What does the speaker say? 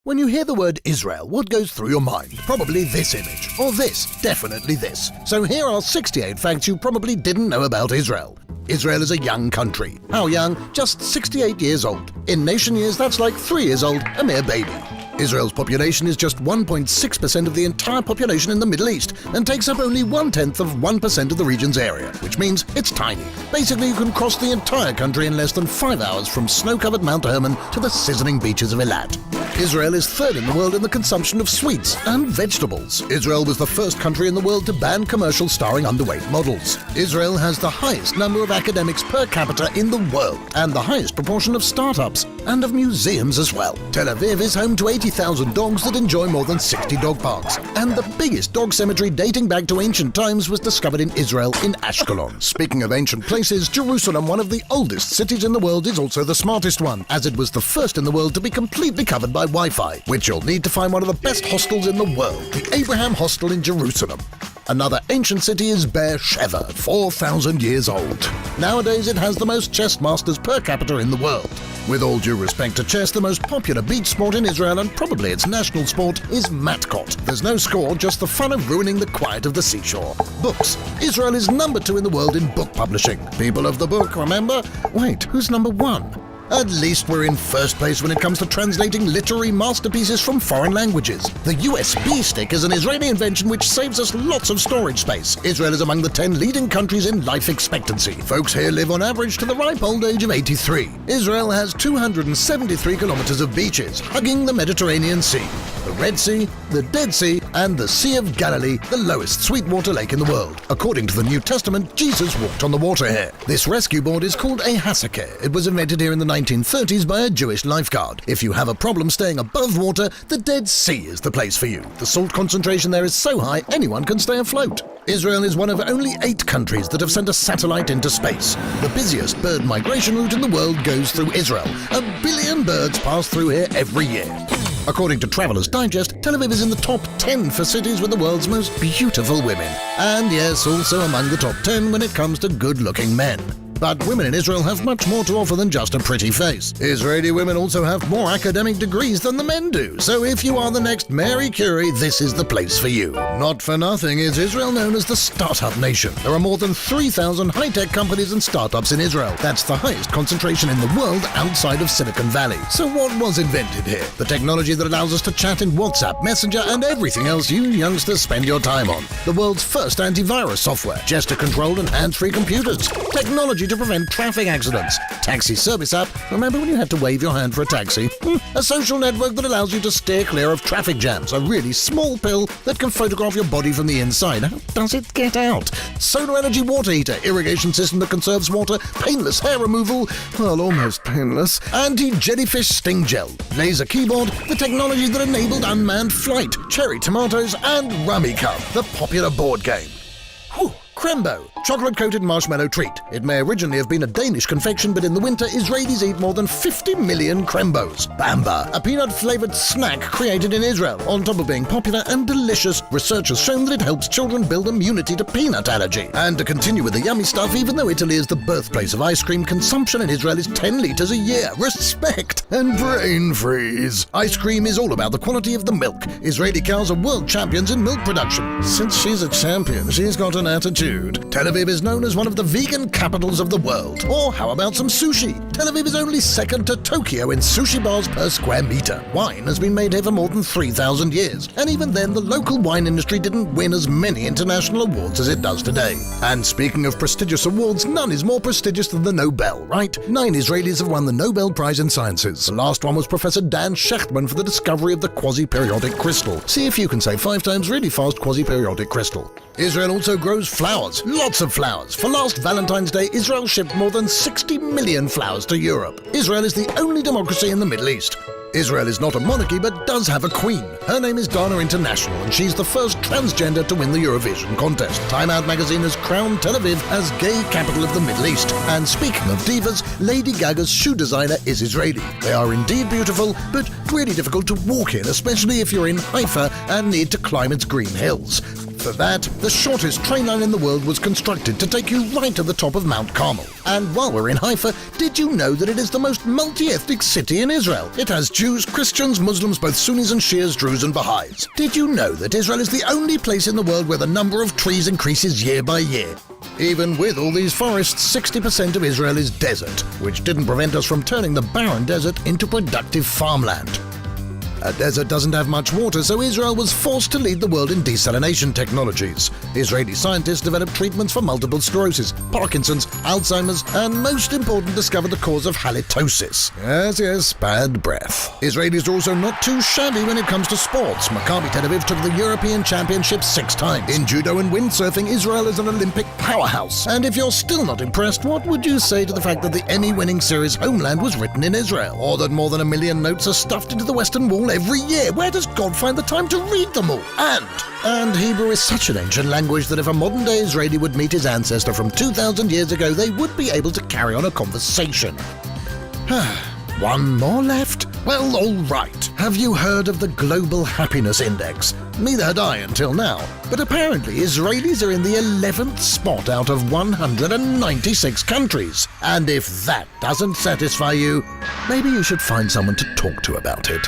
When you hear the word Israel, what goes through your mind? Probably this image, or this, definitely this. So here are 68 facts you probably didn't know about Israel. Israel is a young country. How young? Just 68 years old. In nation years, that's like 3 years old, a mere baby. Israel's population is just 1.6% of the entire population in the Middle East and takes up only 1/10% of the region's area, which means it's tiny. Basically, you can cross the entire country in less than 5 hours from snow-covered Mount Hermon to the sizzling beaches of Eilat. Israel is third in the world in the consumption of sweets and vegetables. Israel was the first country in the world to ban commercials starring underweight models. Israel has the highest number of academics per capita in the world and the highest proportion of startups and of museums as well. Tel Aviv is home to 80,000 dogs that enjoy more than 60 dog parks. And the biggest dog cemetery dating back to ancient times was discovered in Israel in Ashkelon. Speaking of ancient places, Jerusalem, one of the oldest cities in the world, is also the smartest one, as it was the first in the world to be completely covered by Wi-Fi, which you'll need to find one of the best hostels in the world, the Abraham Hostel in Jerusalem. Another ancient city is Beersheba, 4,000 years old. Nowadays, it has the most chess masters per capita in the world. With all due respect to chess, the most popular beach sport in Israel, and probably its national sport, is matkot. There's no score, just the fun of ruining the quiet of the seashore. Books. Israel is number 2 in the world in book publishing. People of the book, remember? Wait, who's number 1? At least we're in first place when it comes to translating literary masterpieces from foreign languages. The USB stick is an Israeli invention which saves us lots of storage space. Israel is among the 10 leading countries in life expectancy. Folks here live on average to the ripe old age of 83. Israel has 273 kilometers of beaches, hugging the Mediterranean Sea, the Red Sea, the Dead Sea, and the Sea of Galilee, the lowest sweetwater lake in the world. According to the New Testament, Jesus walked on the water here. This rescue board is called a hasakeh. It was invented here in the 1930s by a Jewish lifeguard. If you have a problem staying above water, the Dead Sea is the place for you. The salt concentration there is so high, anyone can stay afloat. Israel is one of only 8 countries that have sent a satellite into space. The busiest bird migration route in the world goes through Israel. 1 billion birds pass through here every year. According to Travelers Digest, Tel Aviv is in the top 10 for cities with the world's most beautiful women. And yes, also among the top 10 when it comes to good-looking men. But women in Israel have much more to offer than just a pretty face. Israeli women also have more academic degrees than the men do, so if you are the next Mary Curie, this is the place for you. Not for nothing is Israel known as the startup nation. There are more than 3,000 high-tech companies and startups in Israel. That's the highest concentration in the world outside of Silicon Valley. So what was invented here? The technology that allows us to chat in WhatsApp, Messenger, and everything else you youngsters spend your time on. The world's first antivirus software, gesture-controlled and hands-free computers, technology to prevent traffic accidents, taxi service app, remember when you had to wave your hand for a taxi? A social network that allows you to steer clear of traffic jams, a really small pill that can photograph your body from the inside. How does it get out? Solar energy water heater, irrigation system that conserves water, painless hair removal, well, almost painless, anti-jellyfish sting gel, laser keyboard, the technology that enabled unmanned flight, cherry tomatoes, and Rummy Cup, the popular board game. Whew. Krembo, chocolate-coated marshmallow treat. It may originally have been a Danish confection, but in the winter, Israelis eat more than 50 million Krembos. Bamba, a peanut-flavored snack created in Israel. On top of being popular and delicious, research has shown that it helps children build immunity to peanut allergy. And to continue with the yummy stuff, even though Italy is the birthplace of ice cream, consumption in Israel is 10 liters a year. Respect and brain freeze. Ice cream is all about the quality of the milk. Israeli cows are world champions in milk production. Since she's a champion, she's got an attitude. Tel Aviv is known as one of the vegan capitals of the world. Or how about some sushi? Tel Aviv is only second to Tokyo in sushi bars per square meter. Wine has been made here for more than 3,000 years. And even then, the local wine industry didn't win as many international awards as it does today. And speaking of prestigious awards, none is more prestigious than the Nobel, right? 9 Israelis have won the Nobel Prize in Sciences. The last one was Professor Dan Shechtman for the discovery of the quasi-periodic crystal. See if you can say 5 times really fast quasi-periodic crystal. Israel also grows flowers, lots of flowers. For last Valentine's Day, Israel shipped more than 60 million flowers to Europe. Israel is the only democracy in the Middle East. Israel is not a monarchy but does have a queen. Her name is Dana International and she's the first transgender to win the Eurovision contest. Time Out magazine has crowned Tel Aviv as gay capital of the Middle East. And speaking of divas, Lady Gaga's shoe designer is Israeli. They are indeed beautiful, but really difficult to walk in, especially if you're in Haifa and need to climb its green hills. For that, the shortest train line in the world was constructed to take you right to the top of Mount Carmel. And while we're in Haifa, did you know that it is the most multi-ethnic city in Israel? It has Jews, Christians, Muslims, both Sunnis and Shias, Druze and Baha'is. Did you know that Israel is the only place in the world where the number of trees increases year by year? Even with all these forests, 60% of Israel is desert, which didn't prevent us from turning the barren desert into productive farmland. A desert doesn't have much water, so Israel was forced to lead the world in desalination technologies. Israeli scientists developed treatments for multiple sclerosis, Parkinson's, Alzheimer's, and most important, discovered the cause of halitosis. Yes, bad breath. Israelis are also not too shabby when it comes to sports. Maccabi Tel Aviv took the European Championship 6 times. In judo and windsurfing, Israel is an Olympic powerhouse. And if you're still not impressed, what would you say to the fact that the Emmy-winning series Homeland was written in Israel? Or that more than 1 million notes are stuffed into the Western Wall every year? Where does God find the time to read them all? And Hebrew is such an ancient language that if a modern-day Israeli would meet his ancestor from 2,000 years ago, they would be able to carry on a conversation. One more left? Well, all right. Have you heard of the Global Happiness Index? Neither had I until now. But apparently Israelis are in the 11th spot out of 196 countries. And if that doesn't satisfy you, maybe you should find someone to talk to about it.